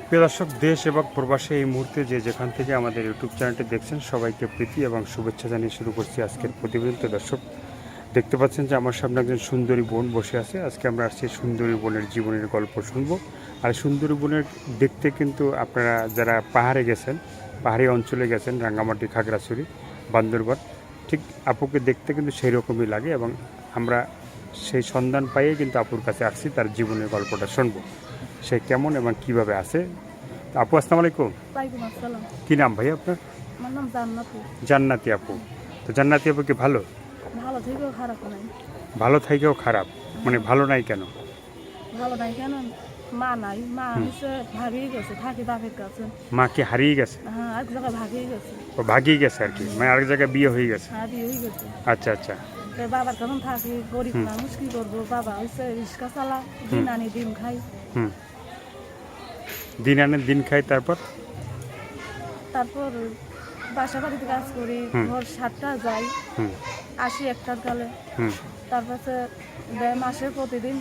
প্রিয় দর্শক, দেশ এবং প্রবাসে এই মুহূর্তে যে যেখান থেকে আমাদের ইউটিউব চ্যানেলটি দেখছেন সবাইকে প্রীতি এবং শুভেচ্ছা জানিয়ে শুরু করছি আজকের প্রতিবেদন। তো দর্শক, দেখতে পাচ্ছেন যে আমার সামনে একজন সুন্দরী বোন বসে আছে। আজকে আমরা আসছি সুন্দরী বোনের জীবনের গল্প শুনবো। আর সুন্দরী বোনের দেখতে কিন্তু আপনারা যারা পাহাড়ে গেছেন, পাহাড়ি অঞ্চলে গেছেন, রাঙ্গামাটি, খাগড়াছড়ি, বান্দরবান, ঠিক আপুকে দেখতে কিন্তু সেই রকমই লাগে এবং আমরা সেই সন্ধান পাইয়ে কিন্তু আপুর কাছে আসছি তার জীবনের গল্পটা শুনবো, সে কেমন এবং কিভাবে আছে। আপু, আসসালামু আলাইকুম। ওয়ালাইকুম আসসালাম। কি নাম ভাই আপনার? আমার নাম জান্নাতি। জান্নাতি আপু। তো জান্নাতি আপু কি ভালো? ভালো থেকেও খারাপ নাই। ভালো থেকেও খারাপ, মানে ভালো নাই কেন? ভালো নাই কেন? মা নাই, মা হচ্ছে ভাগিয়ে গেছে, থাকি বাপের কাছে। মা কি হারিয়ে গেছে? হ্যাঁ, এক জায়গায় ভাগিয়ে গেছে। ও ভাগিয়ে গেছে আর কি, মানে আরেক জায়গায় বিয়ে হয়ে গেছে। হ্যাঁ, বিয়ে হয়ে গেছে। আচ্ছা আচ্ছা। তো বাবার কেমন থাকি, গরিব মানুষ, কি করবো? বাবা হচ্ছে রিক্সা চালা, দিন আনি দিন খাই। হুম, দিন আনে দিন খাই, তারপর তারপর বাসা বাড়িতে কাজ করি, ভোর 7টা যাই, হুম আসি 1টার কালে। হুম তারপরে দেয় মাসে, প্রতিদিন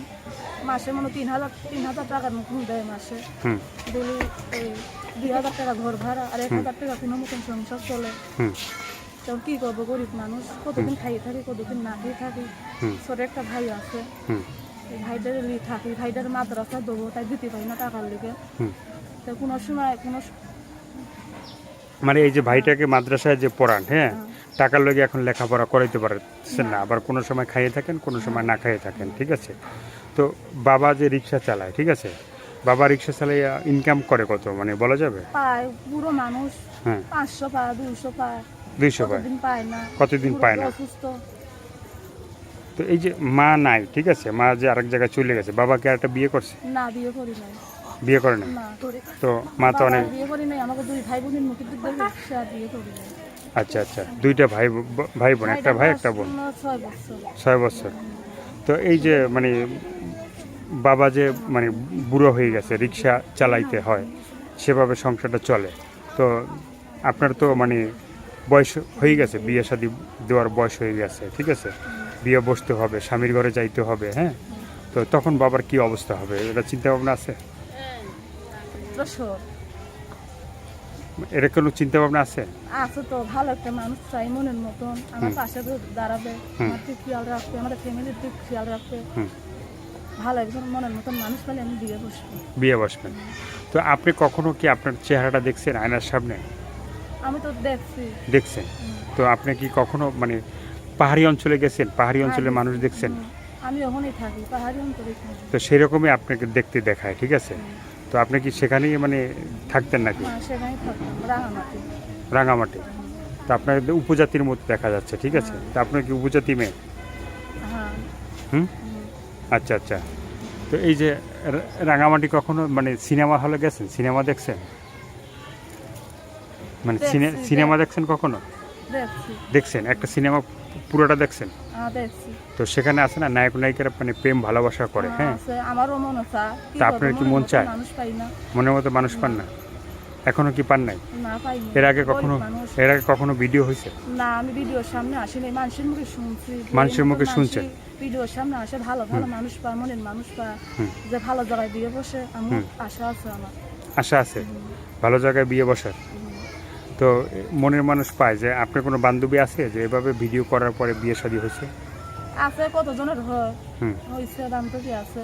মাসে মনে 3,000 টাকার মতন দেয় মাসে। হুম দিলি 2,000 টাকা ঘর ভাড়া আর 1,000 টাকা কোনো মতন সংসার চলে। হুম তখন কি করবো? গরিব মানুষ, কতদিন খাইয়ে থাকি, কতদিন না খেয়ে থাকি। হুম ছোট একটা ভাই আছে, হুম এই ভাইদের লিয়ে থাকি। ভাইদের মাদ্রাসা দেবো, তাই দিতে পারি না টাকার লিগে। হুম তো কোনো সময় মানে এই যে ভাইটাকে মাদ্রাসায় যে পড়ান, হ্যাঁ, টাকার লগে এখন লেখাপড়া করাইতে পারছেন না, আবার কোনো সময় খাইয়ে থাকেন, কোনো সময় না খাইয়ে থাকেন, ঠিক আছে। তো বাবা যে রিক্সা চালায়, ঠিক আছে, বাবা রিক্সা চালাইয়া ইনকাম করে কত, মানে বলা যাবে? পায় বুড়ো মানুষ, হ্যাঁ, 500 পায়, 200 পায়, 200 পায়, কতদিন পায় না। কতদিন পায় না। অসুস্থ। তো এই যে মা নাই, ঠিক আছে, মা যে আরেক জায়গায় চলে গেছে, বাবাকে একটা বিয়ে করছে? না, বিয়ে করি নাই। বিয়ে করে না। না, তো মা তো বাবা অনেক, বিয়ে করি নাই। আমাকে 2 ভাই বোনের মুখে দিতে সে আর বিয়ে করি নাই। আচ্ছা আচ্ছা, দুইটা ভাই ভাই বোন, একটা ভাই একটা বোন। 6 বছর। 6 বছর। তো এই যে মানে বাবা যে মানে বুড়ো হয়ে গেছে, রিক্সা চালাইতে হয়, সেভাবে সংসারটা চলে। তো আপনার তো মানে বয়স হয়ে গেছে, বিয়ে শাদী দেওয়ার বয়স হয়ে গেছে, ঠিক আছে, বিয়ে বসতে হবে, স্বামীর ঘরে যাইতে হবে, হ্যাঁ। তো তখন বাবার কি অবস্থা হবে, এটা চিন্তা ভাবনা আছে? যশোর এটা কোনো চিন্তা ভাবনা আছে? আছে তো। ভালো একটা মানুষ চাই, মনের মতন আমার পাশে দাঁড়াবে, আমার দিক খেয়াল রাখবে, আমাদের ফ্যামিলির দিক খেয়াল রাখবে। হুম। ভালো একজন মনের মতন মানুষ পেলে আমি বিয়ে বসবো। বিয়ে বসবেন। তো আপনি কখনো কি আপনার চেহারাটা দেখছেন আয়নার সামনে? আমি তো দেখছি। দেখছেন? তো আপনি কি কখনো মানে পাহাড়ি অঞ্চলে গেছেন, পাহাড়ি অঞ্চলের মানুষ দেখছেন? আমি ওখানেই থাকি, পাহাড়ি অঞ্চলে থাকি। তো সেরকমই আপনাকে দেখতে দেখায়, ঠিক আছে। তো আপনি কি সেখানেই মানে থাকতেন নাকি? সেখানেই থাকতাম, রাঙামাটি। রাঙামাটি। তো আপনার উপজাতির মতো দেখা যাচ্ছে, ঠিক আছে। তো আপনার কি উপজাতি মেয়ে? হ্যাঁ। হুম, আচ্ছা আচ্ছা। তো এই যে রাঙামাটি কখনো মানে সিনেমা হলে গেছেন, সিনেমা দেখছেন, মানে সিনেমা দেখছেন কখনো? দেখছি। দেখছেন একটা সিনেমা পুরোটা দেখছেন? দেখছি। তো সেখানে আছে না নায়ক নায়িকারা মানে প্রেম ভালোবাসা করে, হ্যাঁ। আছে, আমারও মনে চায়। তা আপনার কি মন চায়? মানুষ পাই না, মনের মতো মানুষ পান না এখনো? কি পান নাই? না পাইনি। এর আগে কখনো ভিডিও হয়েছে? না, আমি ভিডিওর সামনে আসিনি, মানুষের মুখে শুনছি। মানুষের মুখে শুনছেন? ভিডিওর সামনে আসে, ভালো ভালো মানুষ পায়, মনের মানুষ পায়, যে ভালো জায়গায় বিয়ে বসে। আমার আশা আছে, আমার আশা আছে ভালো জায়গায় বিয়ে বসার। তো মনের মানুষ পায় যে আপনার কোনো বান্ধবী আছে যে এভাবে ভিডিও করার পরে বিয়ে শাদী হয়েছে? আছে, কতজনের হয়েছে বান্ধবী আছে।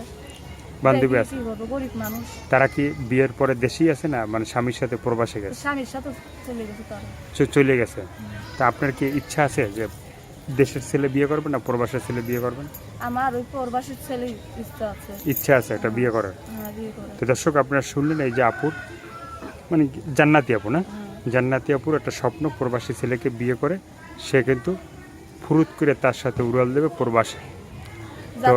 বান্ধবী আছে? কি করবো, গরিব মানুষ। তারা কি বিয়ের পরে দেশেই আছে না মানে স্বামীর সাথে প্রবাসে গেছে? স্বামীর সাথে চলে গেছে তারা। চলে গেছে। তা আপনার কি ইচ্ছা আছে যে দেশের ছেলে বিয়ে করবেন না প্রবাসের ছেলে বিয়ে করবেন? আমার ওই প্রবাসীর ছেলে ইচ্ছা আছে। ইচ্ছা আছে একটা বিয়ে করার? হ্যাঁ, বিয়ে করে। তো দর্শক, আপনারা শুনলেন এই যে আপুর মানে জান্নাতি আপু না, জান্নাতি আপুর একটা স্বপ্ন, প্রবাসী ছেলেকে বিয়ে করে সে কিন্তু ফুরুত করে তার সাথে উড়াল দেবে প্রবাসে। তো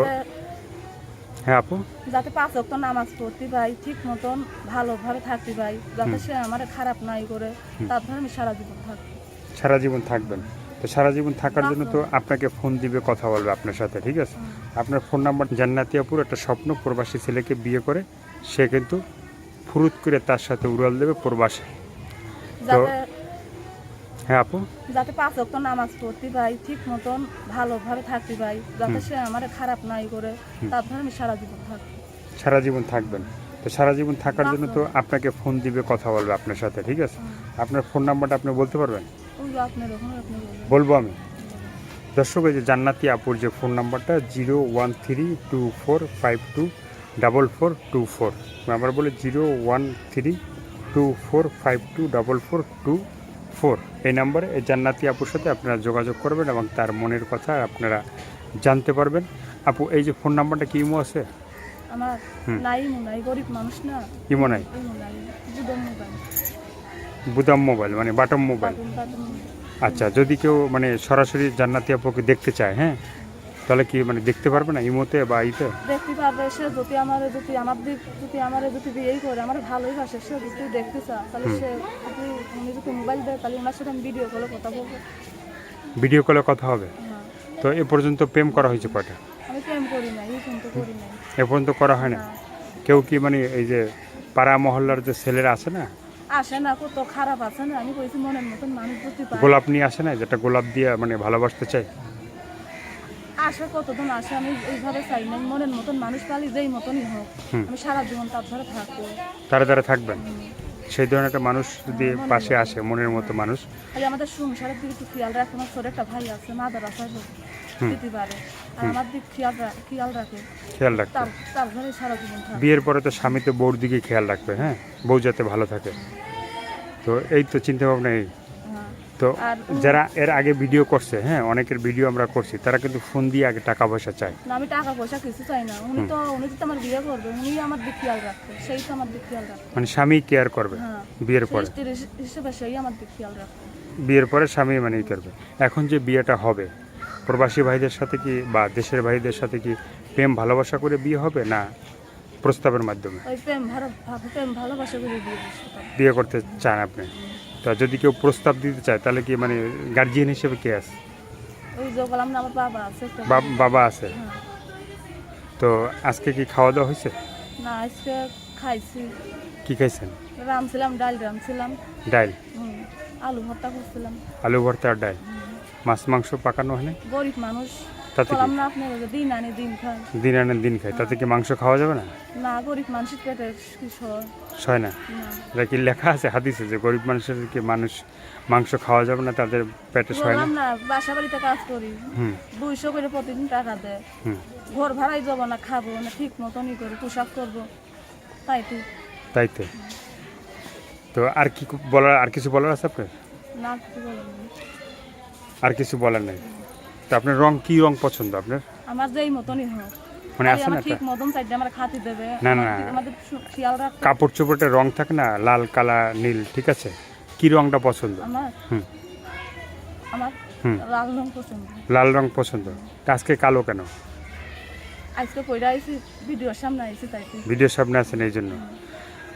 হ্যাঁ আপু, যাতে 5 ওয়াক্ত নামাজ পড়তে পাই, ঠিক মতন ভালোভাবে থাকতে পাই, যাতে সে আমার খারাপ নাই করে, তারপর আমি সারা জীবন থাকবো। সারা জীবন থাকবেন? তো সারা জীবন থাকার জন্য তো আপনাকে ফোন দিবে, কথা বলবে আপনার সাথে, ঠিক আছে। আপনার ফোন নাম্বার। জান্নাতি আপুর একটা স্বপ্ন, প্রবাসী ছেলেকে বিয়ে করে সে কিন্তু ফুরুত করে তার সাথে উড়াল দেবে প্রবাসে। তো হ্যাঁ আপু, যাতে 5 ওয়াক্ত নামাজ পড়তে পাই, ঠিক মতন ভালোভাবে থাকতে পাই, যাতে সে আমার খারাপ নাই করে, তারপর আমি সারা জীবন থাকবো। সারা জীবন থাকবেন। তো তো সারা জীবন থাকার জন্য তো আপনাকে ফোন দিবে, কথা বলবে আপনার সাথে, ঠিক আছে? আপনার ফোন নাম্বারটা আপনি বলতে পারবেন? ওই যে আপনার ওখানে আপনি বলবেন। বলবো আমি। দর্শক, এই যে জান্নাতি আপুর যে ফোন নাম্বারটা 01324524424। নাম্বার বলে 01324524424। এই নাম্বারে এই জান্নাতি আপুর সাথে আপনারা যোগাযোগ করবেন এবং তার মনের কথা আপনারা জানতে পারবেন। আপু, এই যে ফোন নাম্বারটা কি ইমো আছে? আমার নাই গরিব মানুষ না, ইমো নাই, ইমো নাই, বুদম মোবাইল, বুদাম মোবাইল মানে বাটম মোবাইল। আচ্ছা, যদি কেউ মানে সরাসরি জান্নাতি আপুকে দেখতে চায়, হ্যাঁ, তাহলে কি মানে দেখতে পারবে না ইমোতে বা ইতে? দেখতে পারবে। সে যদি আমারে যদি বিয়েই করে আমার ভালোই বাসে, সে যদি দেখতে চায় তাহলে সে যদি উনি যদি মোবাইল দেয় তাহলে ওনার সাথে আমি ভিডিও কলে কথা বলবো। ভিডিও কলে কথা হবে। হ্যাঁ, তো এ পর্যন্ত প্রেম করা হয়েছে কয়টা? আমি প্রেম করি নাই, এই কিন্তু করি নাই। এ পর্যন্ত করা হয় না? না, কেউ কি মানে এই যে পাড়া মহল্লার যে ছেলেরা আছে না, আসে না, কত খারাপ আছে না, আমি কইছি মনের মতন মানুষ যদি পাই। গোলাপ নিয়ে আসে না, যেটা গোলাপ দিয়ে মানে ভালোবাসতে চাই? আসে, কতজন আসে, আমি এইভাবে চাই নাই। মনের মতন মানুষ পালি যেই মতনই হোক, আমি সারা জীবন তার ধরে থাকবো। তারা তারা থাকবেন। সেই ধরনের একটা মানুষ যদি পাশে আসে, মনের মতো মানুষ। খালি আমাদের সংসারের দিকে একটু খেয়াল রাখে। আমার ছোট একটা ভাই আছে, মাদার আছে, দিতে পারে, আর আমার দিক খেয়াল রাখে, খেয়াল রাখবে। তার ধরে সারা জীবন থাকবে। বিয়ের পরে তো স্বামী তো বউর দিকে খেয়াল রাখবে, হ্যাঁ, বউ যাতে ভালো থাকে। তো এই তো চিন্তা ভাবনা এই। হ্যাঁ, তো আর যারা এর আগে ভিডিও করছে, হ্যাঁ, অনেকের ভিডিও আমরা করছি, তারা কিন্তু ফোন দিয়ে আগে টাকা পয়সা চায়। না, আমি টাকা পয়সা কিছু চাই না। উনি যদি আমার বিয়ে করবে, উনি আমার দিক খেয়াল রাখবে, সেই তো আমার দিক খেয়াল রাখবে। মানে স্বামী কেয়ার করবে হ্যাঁ, বিয়ের পরে। স্ত্রীর হিসেবে সেই আমার দিক খেয়াল রাখবে। বিয়ের পরে স্বামী মানে ই করবে। এখন যে বিয়েটা হবে, প্রবাসী ভাইদের সাথে কি বা দেশের ভাইদের সাথে কি প্রেম ভালোবাসা করে বিয়ে হবে, না প্রস্তাবের মাধ্যমে ওই প্রেম ভালোবাসা করে বিয়ে করতে পারে। বিয়ে করতে চান আপনি? তা যদি কেউ প্রস্তাব দিতে চায় তাহলে কি মানে গার্জিয়ান হিসেবে কে আছে? ওই যে বললাম না, আমার বাবা আছে একটা। বাবা আছে। হ্যাঁ। তো আজকে কি খাওয়া দাওয়া হয়েছে? না, আজকে খাইছি, কি খাইছেন? রাঁধছিলাম, ডাল রাঁধছিলাম, ডাল, আলু ভর্তা করছিলাম। আলু ভর্তা আর ডাল। মাছ মাংস পাকানো হয় না? গরিব মানুষ, তাতে কি বললাম না আপনার, দিন আনি দিন খায়। দিন আনেন দিন খায়, তাতে কি মাংস খাওয়া যাবে না? না, গরিব মানুষের পেটে কি সয় হয় না? না। এটা কি লেখা আছে হাদিসে যে গরিব মানুষের কি মাংস খাওয়া যাবে না, তাদের পেটে সয় না? বললাম না, বাসা বাড়িতে কাজ করি, হুম 200 করে প্রতিদিন টাকা দেয়। হুম। ঘর ভাড়াই যাবো না, খাবো না, ঠিক মতনই করে পোশাক করবো, তাই তো। তাই তো। তো আর কি বলার, আর কিছু বলার আছে আপনার? না, কিছু বলেন না। আর কিছু বলার নেই? তো আপনার রং কি রং পছন্দ আপনার? আমার যেই মতনই হোক, মানে খালি আছে না আমার একটা ঠিক মতন চাইতে আমার খাতি দেবে। না, না। আমাদের খেয়াল রাখতে। কাপড় চোপড়ের রং থাকে না, লাল কালা নীল, ঠিক আছে? কি রংটা পছন্দ? আমার হুম আমার হুম। লাল রং পছন্দ। লাল রং পছন্দ। তা আজকে কালো কেন? আজকে পয়রা আইছি, ভিডিওর সামনে আইছি, তাই তো। ভিডিওর সামনে আছেন এই জন্য।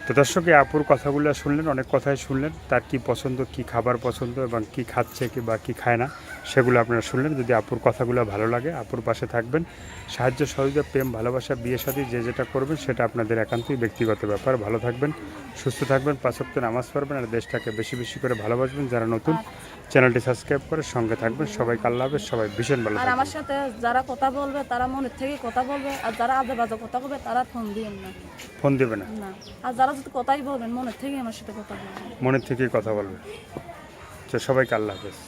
তো দর্শক, এই আপুর কথাগুলো শুনলেন, অনেক কথাই শুনলেন, তার কি পছন্দ, কি খাবার পছন্দ এবং কি খাচ্ছে কি বা কি খায় না, সেগুলো আপনারা শুনলেন। যদি আপুর কথাগুলো ভালো লাগে, আপুর পাশে থাকবেন। সাহায্য সহযোগিতা, প্রেম ভালোবাসা, বিয়ে সাথী যে যেটা করবেন সেটা আপনাদের একান্তই ব্যক্তিগত ব্যাপার। ভালো থাকবেন, সুস্থ থাকবেন, 5 ওয়াক্ত নামাজ পড়বেন আর দেশটাকে বেশি বেশি করে ভালোবাসবেন। যারা নতুন, চ্যানেলটি সাবস্ক্রাইব করে সঙ্গে থাকবেন। সবাইকে আল্লাহ হাফেজ, সবাই ভীষণ ভালো আর থাকবেন। আমার সাথে যারা কথা বলবে তারা মনের থেকে কথা বলবে, আর যারা আজে বাজে কথা বলবে তারা ফোন দিবেন না। ফোন দেবে না, না, আর যারা যদি কথাই বলবেন মনের থেকে আমার সাথে কথা বলবেন। মনের থেকেই কথা বলবে। তো সবাইকে আল্লাহ হাফেজ।